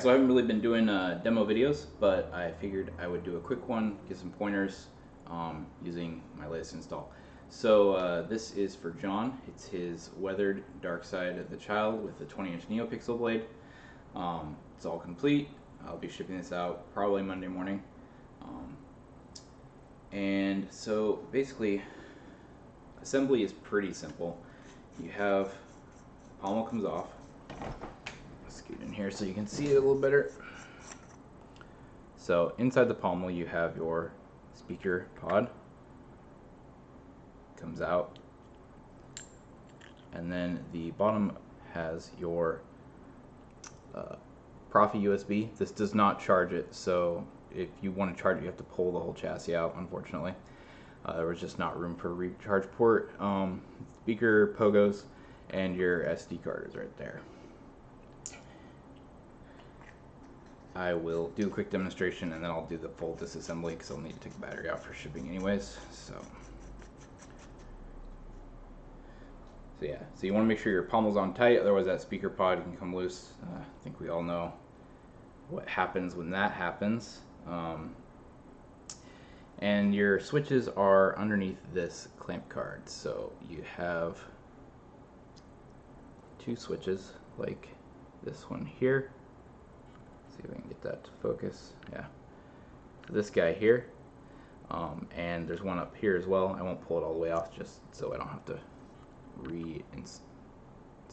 So I haven't really been doing demo videos, but I figured I would do a quick one, give some pointers using my latest install. So this is for John. It's his weathered Dark Side of the Child with the 20-inch NeoPixel blade. It's all complete. I'll be shipping this out probably Monday morning. And so basically, assembly is pretty simple. You have pommel comes off. Scoot in here so you can see it a little better. So inside the pommel you have your speaker pod, comes out, and then the bottom has your Profi USB. This does not charge it, so if you want to charge it you have to pull the whole chassis out, unfortunately. There was just not room for a recharge port. Speaker pogos and your SD card is right there. I will do a quick demonstration and then I'll do the full disassembly because I'll need to take the battery out for shipping anyways. So yeah, so you want to make sure your pommel's on tight, otherwise that speaker pod can come loose. I think we all know what happens when that happens. And your switches are underneath this clamp card. So you have two switches like this one here. See if I can get that to focus. Yeah. So this guy here. And there's one up here as well. I won't pull it all the way off just so I don't have to reinstall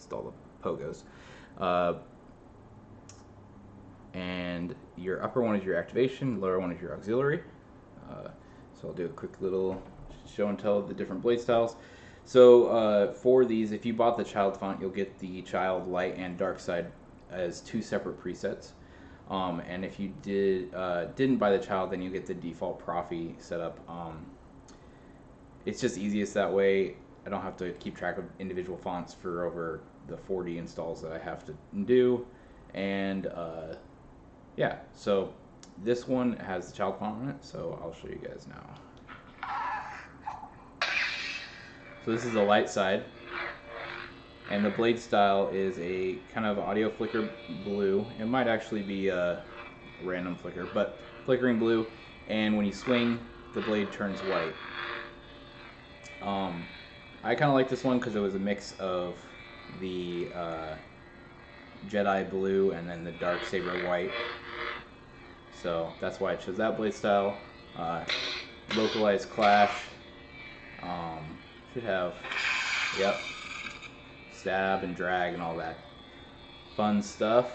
the pogos. And your upper one is your activation, lower one is your auxiliary. So I'll do a quick little show and tell of the different blade styles. So for these, if you bought the child font, you'll get the child light and dark side as two separate presets. And if you didn't buy the child, then you get the default Profi setup. It's just easiest that way. I don't have to keep track of individual fonts for over the 40 installs that I have to do. And yeah, so this one has the child font on it, so I'll show you guys now. So this is the light side. And the blade style is a kind of audio flicker blue. It might actually be a random flicker, but flickering blue. And when you swing, the blade turns white. I kind of like this one because it was a mix of the Jedi blue and then the dark Saber white. So that's why I chose that blade style. Localized clash. Should have, yep. Stab and drag and all that fun stuff.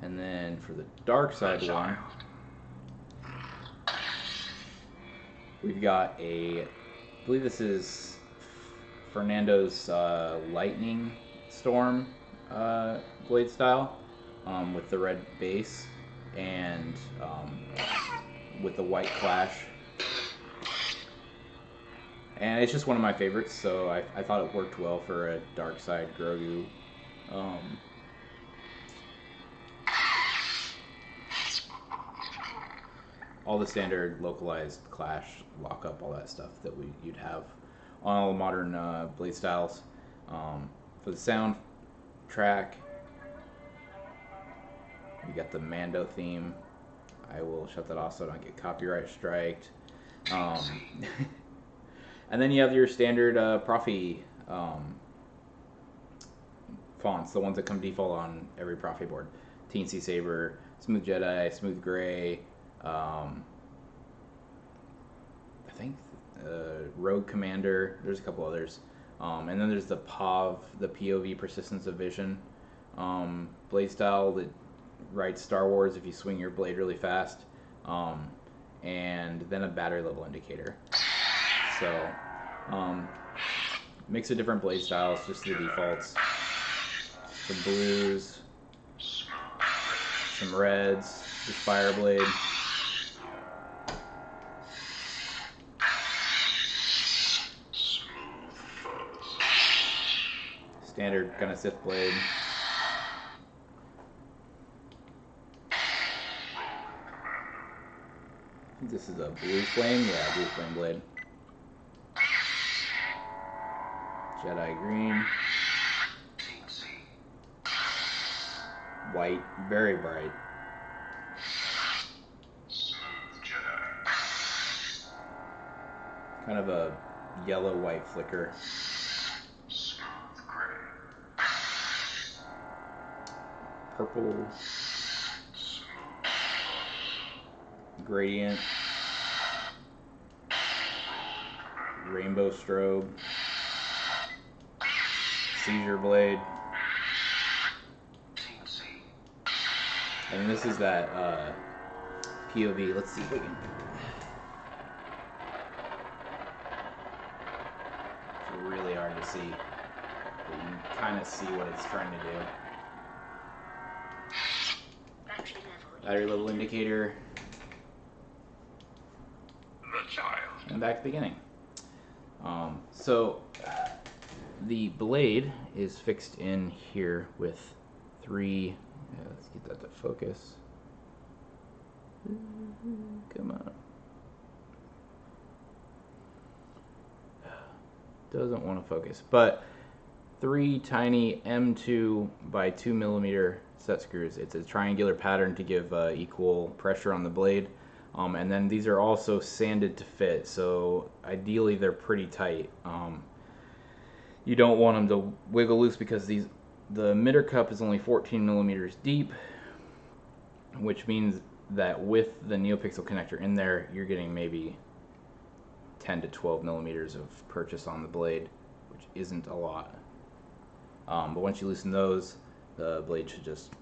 And then for the dark side one, we've got I believe this is Fernando's Lightning Storm blade style with the red base and with the white clash. And it's just one of my favorites, so I thought it worked well for a dark side Grogu. All the standard localized clash, lockup, all that stuff that you'd have on all the modern blade styles. For the sound track, you got the Mando theme. I will shut that off so I don't get copyright striked. And then you have your standard Profi fonts, the ones that come default on every Profi board. TNC Saber, Smooth Jedi, Smooth Gray, I think Rogue Commander, there's a couple others. And then there's the POV, Persistence of Vision blade style that writes Star Wars if you swing your blade really fast. And then a battery level indicator. So, mix of different blade styles, just the defaults. Some blues, some reds, just fire blade. Standard kind of Sith blade. I think this is a blue flame. Yeah, blue flame blade. Jedi green. white, very bright. Kind of a yellow-white flicker. Purple. Gradient. Rainbow strobe. Seizure blade. And this is that POV. Let's see if we can. It's really hard to see, but you can kind of see what it's trying to do. Battery level indicator. And back to the beginning. So the blade is fixed in here with three. Let's get that to focus. Come on. Doesn't want to focus, but three tiny M2 by 2 millimeter set screws. It's a triangular pattern to give equal pressure on the blade. And then these are also sanded to fit, so ideally they're pretty tight. You don't want them to wiggle loose because the emitter cup is only 14 millimeters deep, which means that with the NeoPixel connector in there, you're getting maybe 10 to 12 millimeters of purchase on the blade, which isn't a lot. But once you loosen those, the blade should just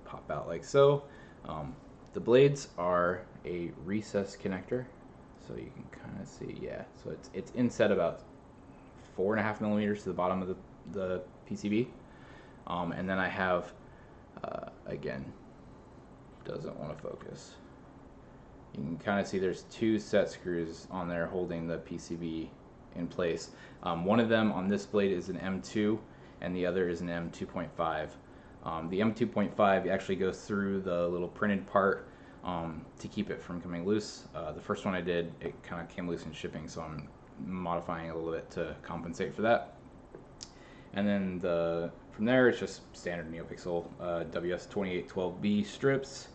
pop out like so. The blades are a recess connector, so you can kind of see, yeah. So it's inset about 4.5 millimeters to the bottom of the PCB, and then I have again, doesn't want to focus. You can kind of see there's two set screws on there holding the PCB in place. One of them on this blade is an M2, and the other is an M2.5. The M2.5 actually goes through the little printed part to keep it from coming loose. The first one I did, it kind of came loose in shipping, so I'm modifying a little bit to compensate for that. And then from there, it's just standard NeoPixel WS2812B strips.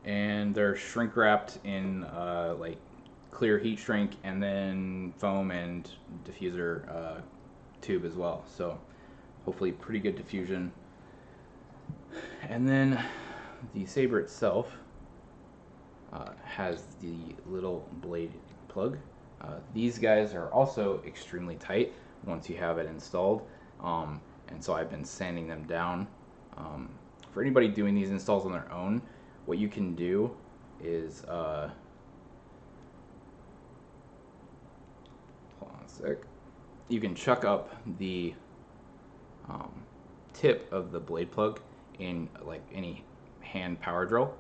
And they're shrink wrapped in like clear heat shrink, and then foam and diffuser tube as well. So hopefully pretty good diffusion. And then the Saber itself has the little blade plug. These guys are also extremely tight once you have it installed, and so I've been sanding them down. For anybody doing these installs on their own, what you can do is hold on a sec. You can chuck up the tip of the blade plug in like any hand power drill,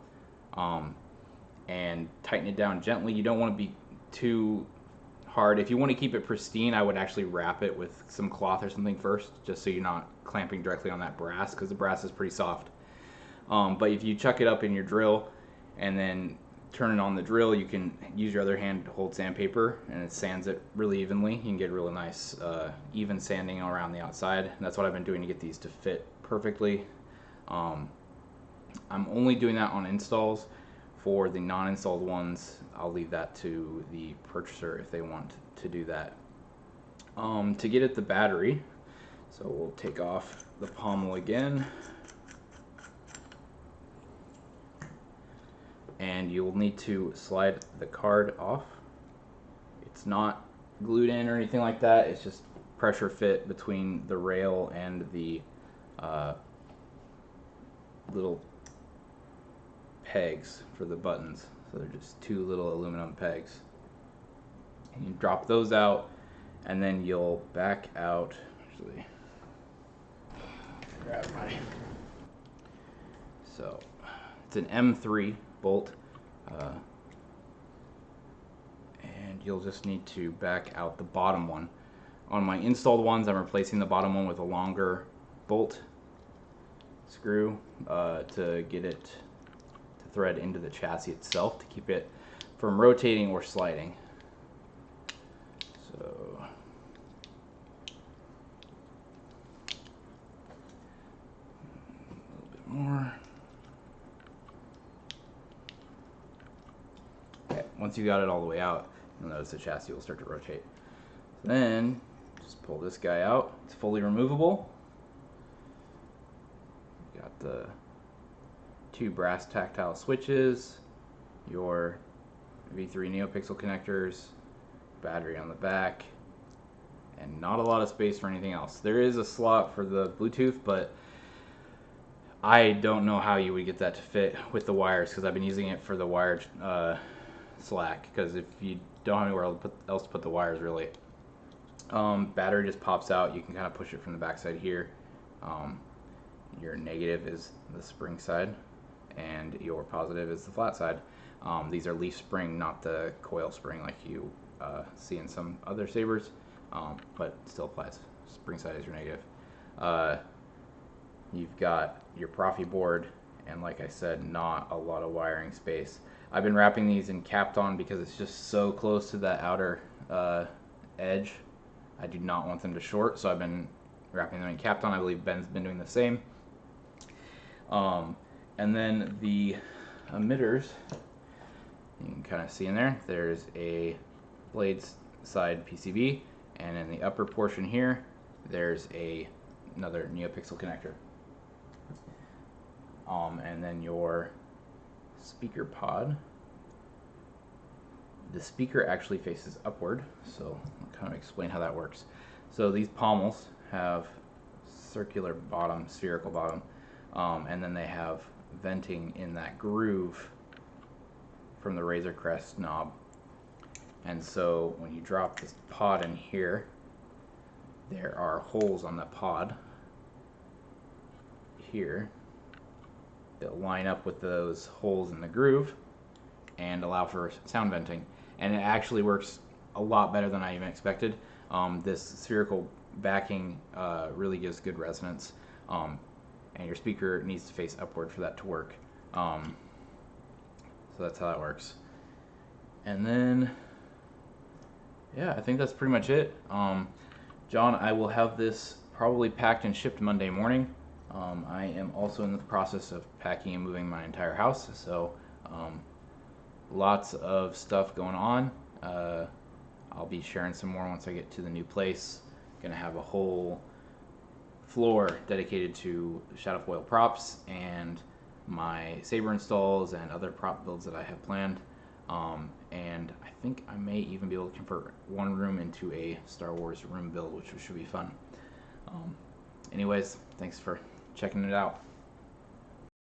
and tighten it down gently. You don't want to be too hard. If you want to keep it pristine, I would actually wrap it with some cloth or something first, just so you're not clamping directly on that brass, because the brass is pretty soft. But if you chuck it up in your drill and then turn it on the drill, you can use your other hand to hold sandpaper, and it sands it really evenly. You can get really nice even sanding around the outside, and that's what I've been doing to get these to fit perfectly. I'm only doing that on installs. For the non-installed ones, I'll leave that to the purchaser if they want to do that. To get at the battery, so we'll take off the pommel again, and you'll need to slide the card off. It's not glued in or anything like that, it's just pressure fit between the rail and the little pegs for the buttons. So they're just two little aluminum pegs. And you drop those out, and then you'll back out. Actually, grab my. So it's an M3 bolt, and you'll just need to back out the bottom one. On my installed ones, I'm replacing the bottom one with a longer bolt screw to get it to thread into the chassis itself to keep it from rotating or sliding. So, more. Okay, once you got it all the way out, you'll notice the chassis will start to rotate. Then just pull this guy out. It's fully removable. You got the 2 brass tactile switches, your V3 NeoPixel connectors, battery on the back, and not a lot of space for anything else. There is a slot for the Bluetooth, but I don't know how you would get that to fit with the wires, because I've been using it for the wired slack, because if you don't have anywhere else to put the wires, really. Battery just pops out. You can kind of push it from the back side here. Your negative is the spring side, and your positive is the flat side. These are leaf spring, not the coil spring like you see in some other Sabers, but still applies. Spring side is your negative. You've got your Profi board, and like I said, not a lot of wiring space. I've been wrapping these in Kapton because it's just so close to that outer edge. I do not want them to short, so I've been wrapping them in Kapton. I believe Ben's been doing the same. And then the emitters, you can kind of see in there, there's a blades side PCB, and in the upper portion here, there's another NeoPixel connector. And then your speaker pod. The speaker actually faces upward, so I'll kind of explain how that works. So these pommels have circular bottom, spherical bottom, and then they have venting in that groove from the Razor Crest knob. And so when you drop this pod in here, there are holes on the pod here that line up with those holes in the groove and allow for sound venting. And it actually works a lot better than I even expected. This spherical backing really gives good resonance, and your speaker needs to face upward for that to work. So that's how that works. And then, yeah, I think that's pretty much it. John, I will have this probably packed and shipped Monday morning. I am also in the process of packing and moving my entire house, so lots of stuff going on. I'll be sharing some more once I get to the new place. Gonna have a whole floor dedicated to shadow foil props and my Saber installs and other prop builds that I have planned. And I think I may even be able to convert one room into a Star Wars room build, which should be fun. Anyways, thanks for checking it out.